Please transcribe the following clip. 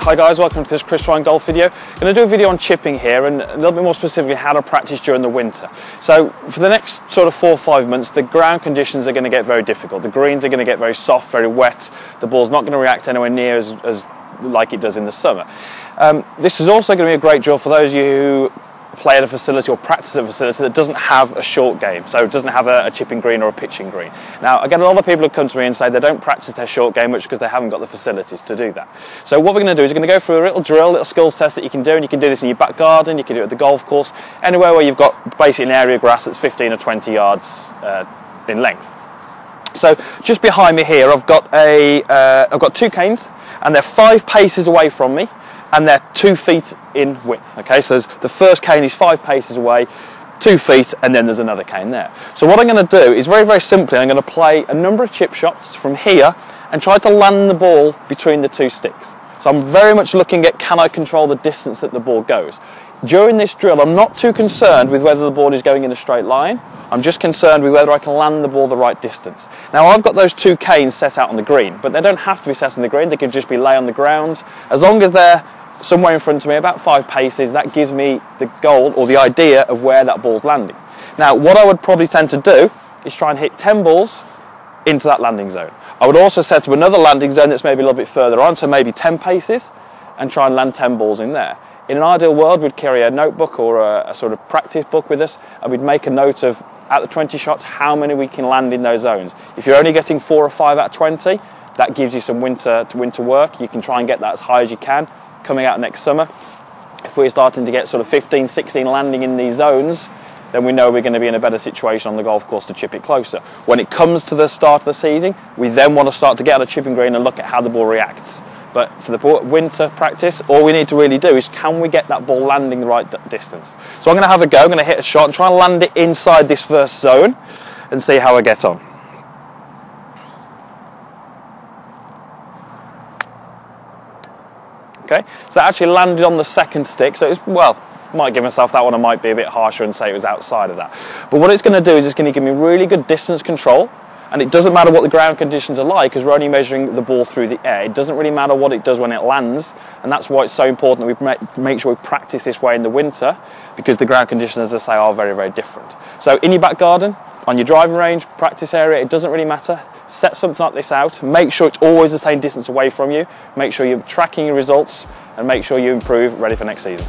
Hi guys, welcome to this Ryan golf video. I'm going to do a video on chipping here and a little bit more specifically how to practice during the winter. So for the next sort of 4 or 5 months the ground conditions are going to get very difficult. The greens are going to get very soft, very wet. The ball's not going to react anywhere near as like it does in the summer. This is also going to be a great drill for those of you who play at a facility or practice at a facility that doesn't have a short game, so it doesn't have a chipping green or a pitching green. Now, I get a lot of people who come to me and say they don't practice their short game much because they haven't got the facilities to do that. So what we're going to do is we're going to go through a little drill, a little skills test that you can do, and you can do this in your back garden, you can do it at the golf course, anywhere where you've got basically an area of grass that's 15 or 20 yards in length. So just behind me here I've got 2 canes and they're 5 paces away from me, and they're 2 feet in width. Okay, so the first cane is 5 paces away, 2 feet, and then there's another cane there. So what I'm going to do is very, very simply, I'm going to play a number of chip shots from here and try to land the ball between the 2 sticks. So I'm very much looking at, can I control the distance that the ball goes? During this drill, I'm not too concerned with whether the ball is going in a straight line. I'm just concerned with whether I can land the ball the right distance. Now, I've got those 2 canes set out on the green, but they don't have to be set on the green. They could just be lay on the ground. As long as they're somewhere in front of me, about 5 paces, that gives me the goal or the idea of where that ball's landing. Now, what I would probably tend to do is try and hit 10 balls into that landing zone. I would also set up another landing zone that's maybe a little bit further on, so maybe 10 paces, and try and land 10 balls in there. In an ideal world, we'd carry a notebook or a sort of practice book with us, and we'd make a note of, at the 20 shots, how many we can land in those zones. If you're only getting 4 or 5 out of 20, that gives you some winter work. You can try and get that as high as you can coming out next summer. If we're starting to get sort of 15, 16 landing in these zones, then we know we're going to be in a better situation on the golf course to chip it closer. When it comes to the start of the season, we then want to start to get out of chipping green and look at how the ball reacts. But for the winter practice, all we need to really do is, can we get that ball landing the right distance? So I'm going to have a go, I'm going to hit a shot and try and land it inside this first zone and see how I get on. Okay, so that actually landed on the second stick, so it's, well, might give myself that one, I might be a bit harsher and say it was outside of that. But what it's going to do is it's going to give me really good distance control, and it doesn't matter what the ground conditions are like because we're only measuring the ball through the air. It doesn't really matter what it does when it lands, and that's why it's so important that we make sure we practice this way in the winter, because the ground conditions, as I say, are very, very different. So in your back garden, on your driving range, practice area, it doesn't really matter. Set something like this out, make sure it's always the same distance away from you, make sure you're tracking your results, and make sure you improve, ready for next season.